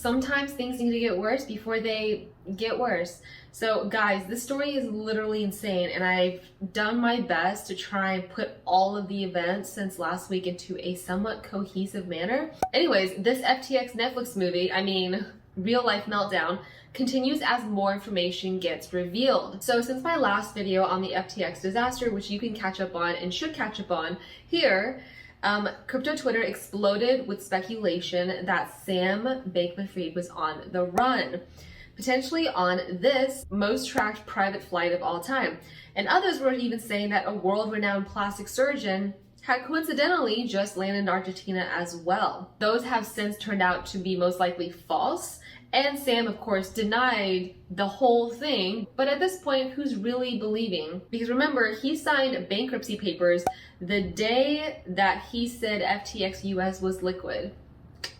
sometimes things need to get worse before they get worse. So guys, this story is literally insane, and I've done my best to try and put all of the events since last week into a somewhat cohesive manner. Anyways, this FTX Netflix movie, I mean, real life meltdown, continues as more information gets revealed. So since my last video on the FTX disaster, which you can catch up on and should catch up on here, crypto Twitter exploded with speculation that Sam Bankman-Fried was on the run, potentially on this most tracked private flight of all time. And others were even saying that a world-renowned plastic surgeon had coincidentally just landed in Argentina as well. Those have since turned out to be most likely false, and Sam, of course, denied the whole thing. But at this point, who's really believing? Because remember, he signed bankruptcy papers the day that he said FTX US was liquid.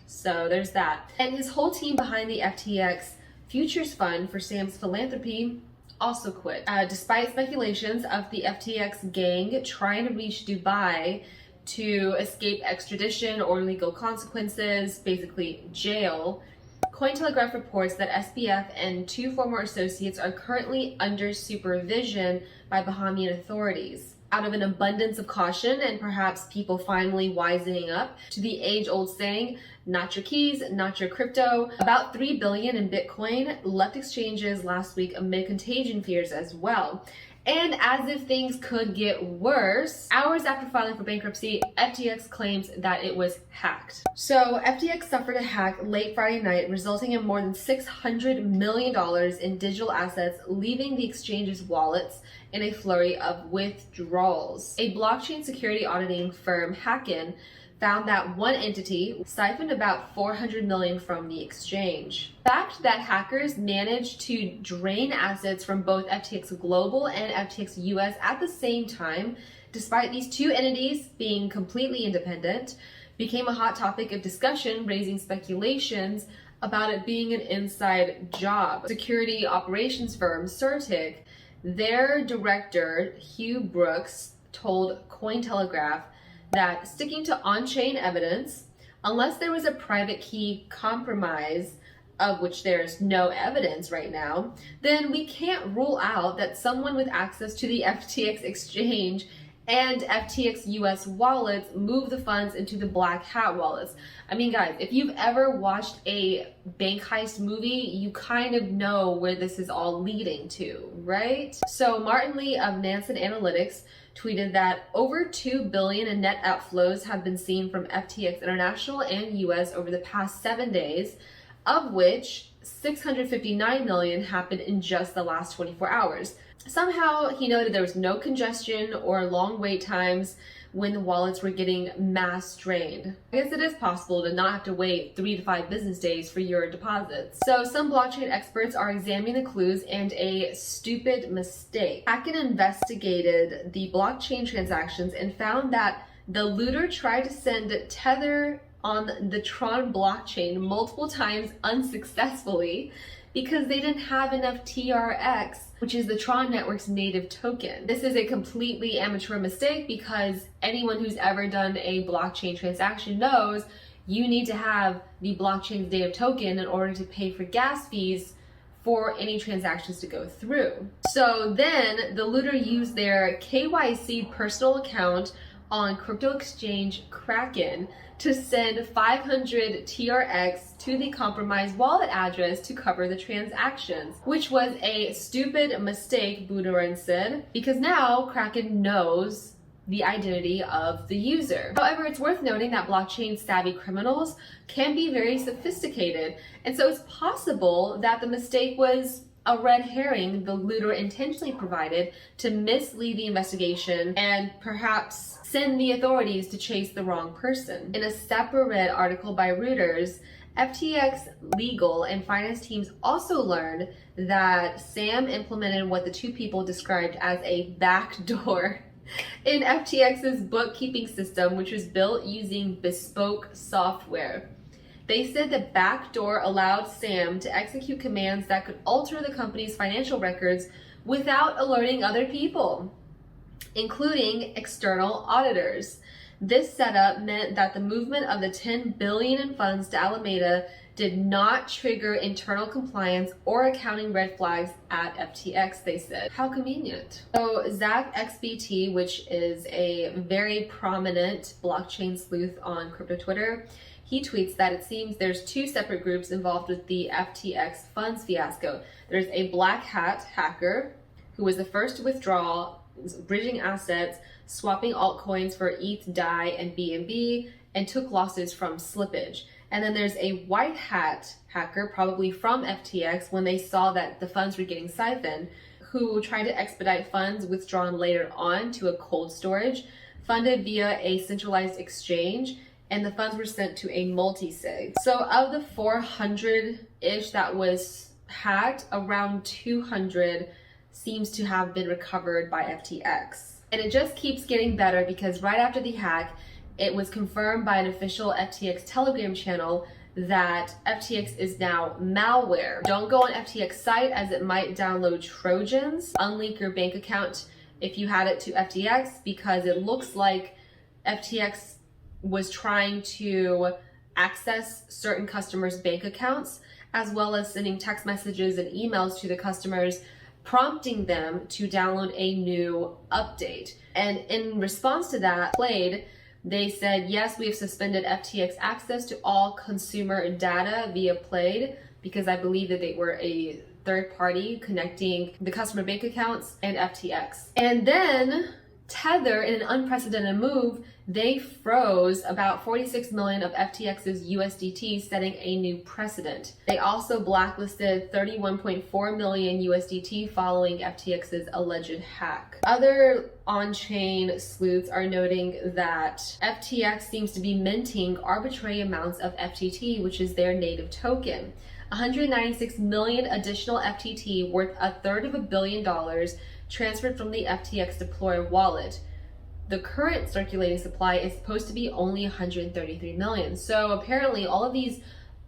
So there's that. And his whole team behind the FTX Futures Fund for Sam's philanthropy also quit. Despite speculations of the FTX gang trying to reach Dubai to escape extradition or legal consequences, basically jail, Cointelegraph reports that SBF and 2 former associates are currently under supervision by Bahamian authorities. Out of an abundance of caution and perhaps people finally wisening up to the age-old saying, not your keys, not your crypto, about $3 billion in Bitcoin left exchanges last week amid contagion fears as well. And as if things could get worse, hours after filing for bankruptcy, FTX claims that it was hacked. So FTX suffered a hack late Friday night, resulting in more than $600 million in digital assets leaving the exchange's wallets in a flurry of withdrawals. A blockchain security auditing firm, Hacken, found that one entity siphoned about $400 million from the exchange. The fact that hackers managed to drain assets from both FTX Global and FTX US at the same time, despite these two entities being completely independent, became a hot topic of discussion, raising speculations about it being an inside job. Security operations firm Certic, their director, Hugh Brooks, told Cointelegraph that sticking to on-chain evidence, unless there was a private key compromise, of which there's no evidence right now, then we can't rule out that someone with access to the FTX exchange and FTX US wallets move the funds into the black hat wallets. I mean, guys, if you've ever watched a bank heist movie, you kind of know where this is all leading to, right? So Martin Lee of Nansen Analytics tweeted that over $2 billion in net outflows have been seen from FTX International and US over the past 7 days, of which $659 million happened in just the last 24 hours. Somehow, he noted there was no congestion or long wait times when the wallets were getting mass drained. I guess it is possible to not have to wait 3 to 5 business days for your deposits. So some blockchain experts are examining the clues and a stupid mistake. Hacken investigated the blockchain transactions and found that the looter tried to send Tether on the Tron blockchain multiple times unsuccessfully because they didn't have enough TRX, which is the Tron network's native token. This is a completely amateur mistake because anyone who's ever done a blockchain transaction knows you need to have the blockchain's native token in order to pay for gas fees for any transactions to go through. So then the looter used their KYC personal account on crypto exchange Kraken to send 500 TRX to the compromised wallet address to cover the transactions, which was a stupid mistake, Budarin said, because now Kraken knows the identity of the user. However, it's worth noting that blockchain savvy criminals can be very sophisticated, and so it's possible that the mistake was a red herring the looter intentionally provided to mislead the investigation and perhaps send the authorities to chase the wrong person. In a separate article by Reuters, FTX legal and finance teams also learned that Sam implemented what the two people described as a backdoor in FTX's bookkeeping system, which was built using bespoke software. They said the backdoor allowed Sam to execute commands that could alter the company's financial records without alerting other people, including external auditors. This setup meant that the movement of the $10 billion in funds to Alameda did not trigger internal compliance or accounting red flags at FTX, they said. How convenient. So ftxhacked, which is a very prominent blockchain sleuth on crypto Twitter, he tweets that it seems there's two separate groups involved with the FTX funds fiasco. There's a black hat hacker who was the first to withdraw, bridging assets, swapping altcoins for ETH, DAI, and BNB, and took losses from slippage. And then there's a white hat hacker, probably from FTX, when they saw that the funds were getting siphoned, who tried to expedite funds withdrawn later on to a cold storage, funded via a centralized exchange, and the funds were sent to a multi-sig. So of the 400-ish that was hacked, around 200 seems to have been recovered by FTX. And it just keeps getting better because right after the hack, it was confirmed by an official FTX Telegram channel that FTX is now malware. Don't go on FTX site as it might download Trojans. Unlink your bank account if you had it to FTX because it looks like FTX was trying to access certain customers' bank accounts, as well as sending text messages and emails to the customers, prompting them to download a new update. And in response to that, they said, yes, we have suspended FTX access to all consumer data via Plaid, because I believe that they were a third party connecting the customer bank accounts and FTX. And then Tether, in an unprecedented move, they froze about 46 million of FTX's USDT, setting a new precedent. They also blacklisted 31.4 million USDT following FTX's alleged hack. Other on-chain sleuths are noting that FTX seems to be minting arbitrary amounts of FTT, which is their native token. 196 million additional FTT, worth $1/3 billion, transferred from the FTX Deploy wallet. The current circulating supply is supposed to be only 133 million. So apparently all of these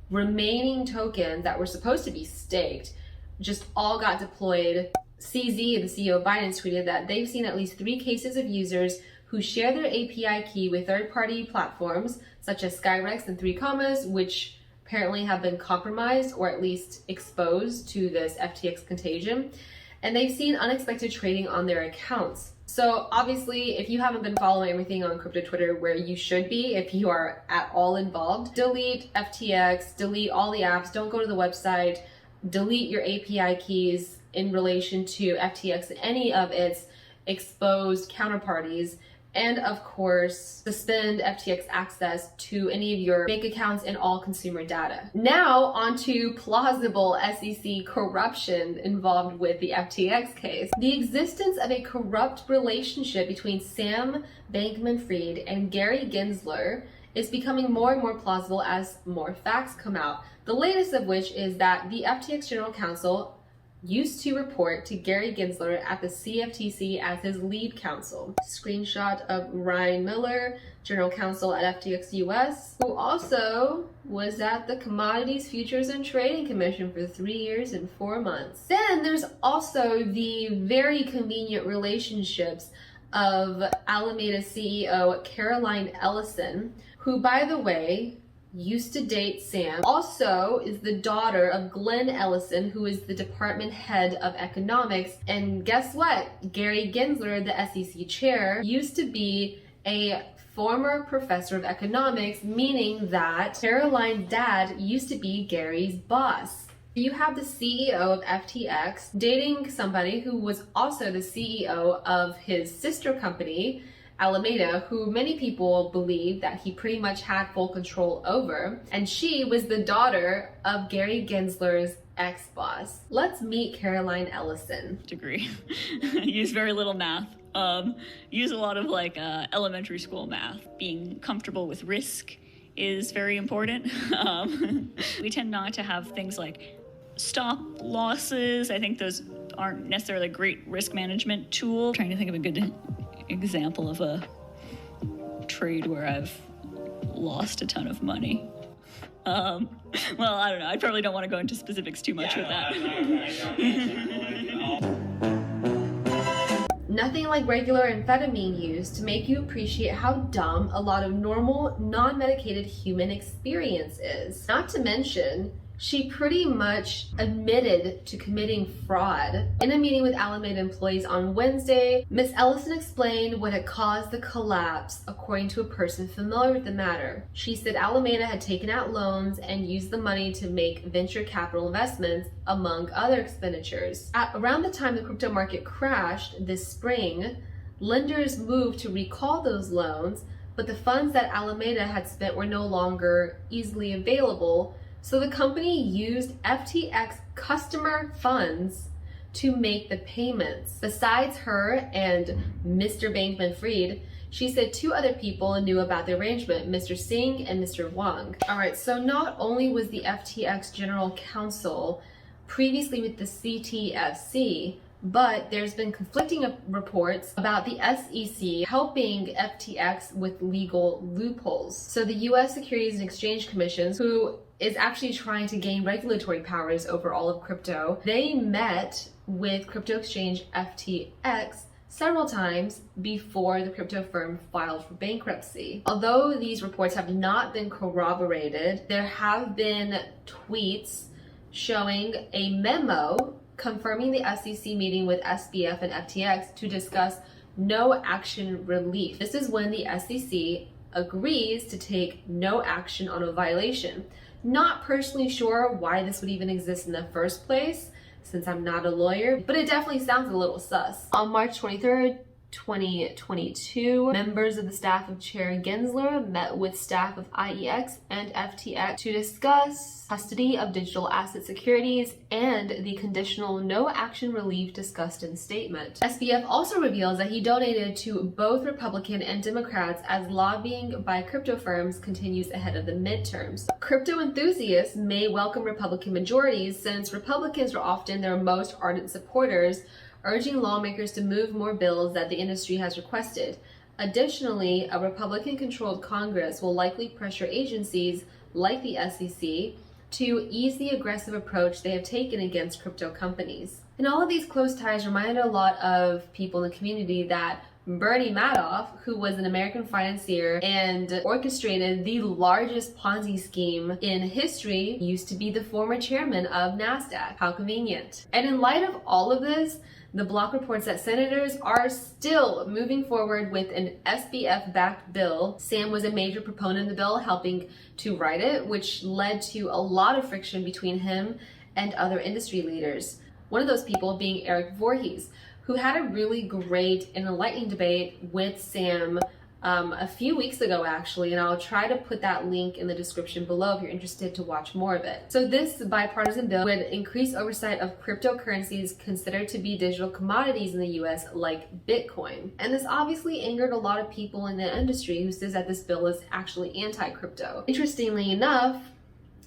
remaining tokens that were supposed to be staked just all got deployed. CZ, the CEO of Binance, tweeted that they've seen at least 3 cases of users who share their API key with third-party platforms such as Skyrex and 3 which apparently have been compromised or at least exposed to this FTX contagion. And they've seen unexpected trading on their accounts. So obviously, if you haven't been following everything on crypto Twitter where you should be, if you are at all involved, delete FTX, delete all the apps, don't go to the website, delete your API keys in relation to FTX and any of its exposed counterparties, and of course, suspend FTX access to any of your bank accounts and all consumer data. Now, onto plausible SEC corruption involved with the FTX case. The existence of a corrupt relationship between Sam Bankman-Fried and Gary Gensler is becoming more and more plausible as more facts come out. The latest of which is that the FTX General Counsel used to report to Gary Gensler at the CFTC as his lead counsel. Screenshot of Ryan Miller, General Counsel at FTX US, who also was at the Commodities Futures and Trading Commission for 3 years and 4 months. Then there's also the very convenient relationships of Alameda CEO Caroline-Ellison, who, by the way, used to date Sam, also is the daughter of Glenn Ellison, who is the department head of economics. And guess what? Gary Gensler, the SEC chair, used to be a former professor of economics, meaning that Caroline's dad used to be Gary's boss. You have the CEO of FTX dating somebody who was also the CEO of his sister company, Alameda, who many people believe that he pretty much had full control over, and she was the daughter of Gary Gensler's ex-boss. Let's meet Caroline Ellison. Degree. Use very little math. Use a lot of elementary school math. Being comfortable with risk is very important. We tend not to have things like stop losses. I think those aren't necessarily a great risk management tool. I'm trying to think of a good example of a trade where I've lost a ton of money. Well, I don't know. I probably don't want to go into specifics too much with that. Nothing like regular amphetamine use to make you appreciate how dumb a lot of normal, non-medicated human experience is. Not to mention, she pretty much admitted to committing fraud. In a meeting with Alameda employees on Wednesday, Ms. Ellison explained what had caused the collapse, according to a person familiar with the matter. She said Alameda had taken out loans and used the money to make venture capital investments, among other expenditures. At around the time the crypto market crashed this spring, lenders moved to recall those loans, but the funds that Alameda had spent were no longer easily available. So the company used FTX customer funds to make the payments. Besides her and Mr. Bankman-Fried, she said 2 other people knew about the arrangement, Mr. Singh and Mr. Wang. All right, so not only was the FTX general counsel previously with the CTFC, but there's been conflicting reports about the SEC helping FTX with legal loopholes. So the US Securities and Exchange Commission, who is actually trying to gain regulatory powers over all of crypto, they met with crypto exchange FTX several times before the crypto firm filed for bankruptcy. Although these reports have not been corroborated, there have been tweets showing a memo confirming the SEC meeting with SBF and FTX to discuss no action relief. This is when the SEC agrees to take no action on a violation. Not personally sure why this would even exist in the first place, since I'm not a lawyer, but it definitely sounds a little sus. On March 23rd, 2022, members of the staff of Chair Gensler met with staff of IEX and FTX to discuss custody of digital asset securities and the conditional no action relief discussed in the statement. SBF also reveals that he donated to both Republican and Democrats as lobbying by crypto firms continues ahead of the midterms. Crypto enthusiasts may welcome Republican majorities since Republicans are often their most ardent supporters, urging lawmakers to move more bills that the industry has requested. Additionally, a Republican-controlled Congress will likely pressure agencies like the SEC to ease the aggressive approach they have taken against crypto companies. And all of these close ties reminded a lot of people in the community that Bernie Madoff, who was an American financier and orchestrated the largest Ponzi scheme in history, used to be the former chairman of NASDAQ. How convenient. And in light of all of this, the block reports that senators are still moving forward with an SBF-backed bill. Sam was a major proponent of the bill, helping to write it, which led to a lot of friction between him and other industry leaders. One of those people being Eric Voorhees, who had a really great and enlightening debate with Sam a few weeks ago, actually, and I'll try to put that link in the description below if you're interested to watch more of it. So this bipartisan bill would increase oversight of cryptocurrencies considered to be digital commodities in the US, like Bitcoin. And this obviously angered a lot of people in the industry who says that this bill is actually anti-crypto. Interestingly enough,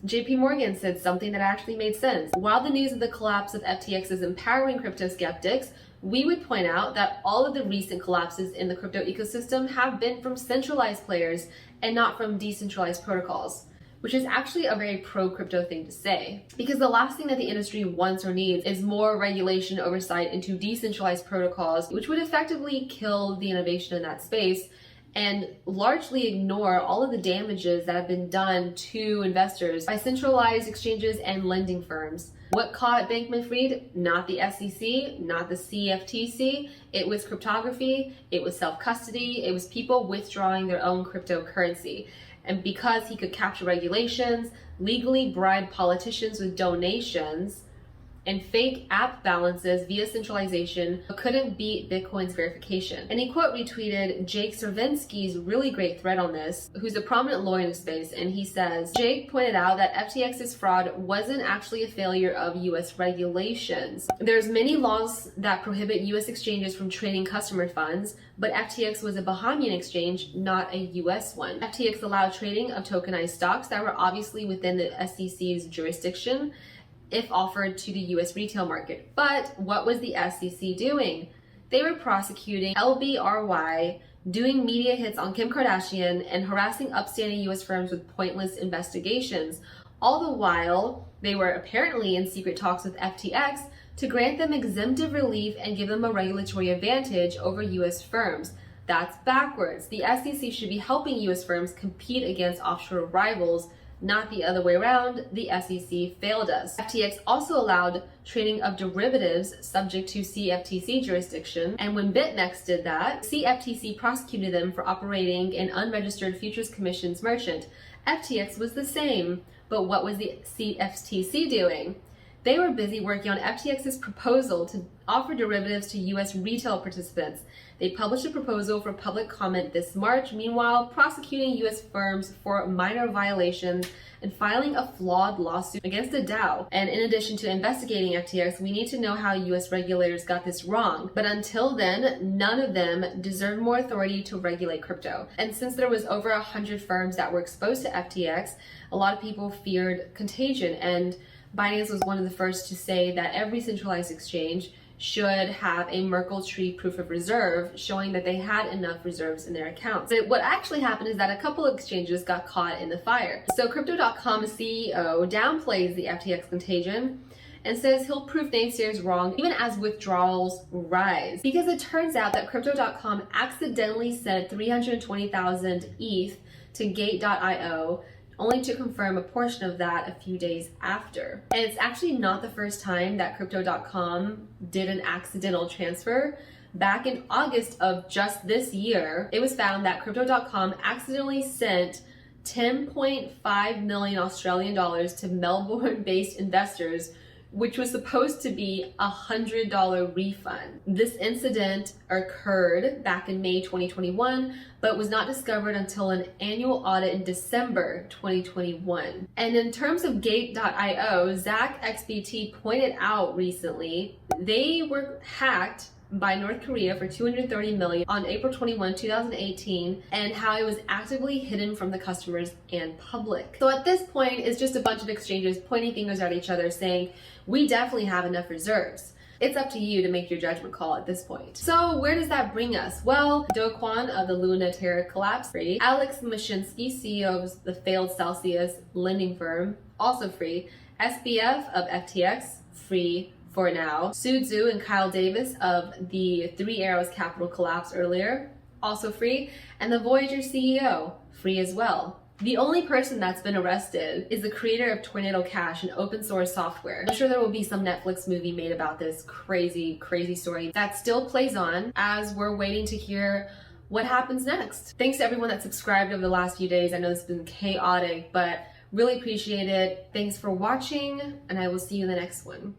JP Morgan said something that actually made sense. While the news of the collapse of FTX is empowering crypto skeptics, we would point out that all of the recent collapses in the crypto ecosystem have been from centralized players and not from decentralized protocols, which is actually a very pro-crypto thing to say. Because the last thing that the industry wants or needs is more regulation oversight into decentralized protocols, which would effectively kill the innovation in that space and largely ignore all of the damages that have been done to investors by centralized exchanges and lending firms. What caught Bankman-Fried? Not the SEC, not the CFTC. It was cryptography, it was self-custody, it was people withdrawing their own cryptocurrency. And because he could capture regulations, legally bribe politicians with donations, and fake app balances via centralization, but couldn't beat Bitcoin's verification. And he quote retweeted Jake Cervinsky's really great thread on this, who's a prominent lawyer in the space, and he says, Jake pointed out that FTX's fraud wasn't actually a failure of US regulations. There's many laws that prohibit US exchanges from trading customer funds, but FTX was a Bahamian exchange, not a US one. FTX allowed trading of tokenized stocks that were obviously within the SEC's jurisdiction, if offered to the US retail market. But what was the SEC doing? They were prosecuting LBRY, doing media hits on Kim Kardashian, and harassing upstanding US firms with pointless investigations. All the while, they were apparently in secret talks with FTX to grant them exemptive relief and give them a regulatory advantage over U.S. firms. That's backwards. The SEC should be helping U.S. firms compete against offshore rivals, not the other way around. The SEC failed us. FTX also allowed trading of derivatives subject to CFTC jurisdiction, and when BitMEX did that, CFTC prosecuted them for operating an unregistered futures commissions merchant. FTX was the same, but what was the CFTC doing? They were busy working on FTX's proposal to offer derivatives to U.S. retail participants. They published a proposal for public comment this March, meanwhile prosecuting U.S. firms for minor violations and filing a flawed lawsuit against the Dow. And in addition to investigating FTX, we need to know how U.S. regulators got this wrong. But until then, none of them deserve more authority to regulate crypto. And since there was over 100 firms that were exposed to FTX, a lot of people feared contagion, and Binance was one of the first to say that every centralized exchange should have a Merkle tree proof of reserve showing that they had enough reserves in their accounts. But what actually happened is that a couple of exchanges got caught in the fire. So Crypto.com CEO downplays the FTX contagion and says he'll prove naysayers wrong even as withdrawals rise. Because it turns out that Crypto.com accidentally sent 320,000 ETH to Gate.io, only to confirm a portion of that a few days after. And it's actually not the first time that Crypto.com did an accidental transfer. Back in August of just this year, it was found that Crypto.com accidentally sent 10.5 million Australian dollars to Melbourne-based investors, which was supposed to be a $100 refund. This incident occurred back in May 2021, but was not discovered until an annual audit in December 2021. And in terms of Gate.io, Zach XBT pointed out recently, they were hacked by North Korea for $230 million on April 21, 2018, and how it was actively hidden from the customers and public. So at this point, it's just a bunch of exchanges pointing fingers at each other saying, we definitely have enough reserves. It's up to you to make your judgment call at this point. So where does that bring us? Well, Do Kwon of the Luna Terra collapse free, Alex Mashinsky, CEO of the failed Celsius lending firm, also free, SBF of FTX, free for now, Su Zhu and Kyle Davis of the Three Arrows Capital collapse earlier, also free, and the Voyager CEO, free as well. The only person that's been arrested is the creator of Tornado Cash, an open source software. I'm sure there will be some Netflix movie made about this crazy, crazy story that still plays on as we're waiting to hear what happens next. Thanks to everyone that subscribed over the last few days. I know it's been chaotic, but really appreciate it. Thanks for watching, and I will see you in the next one.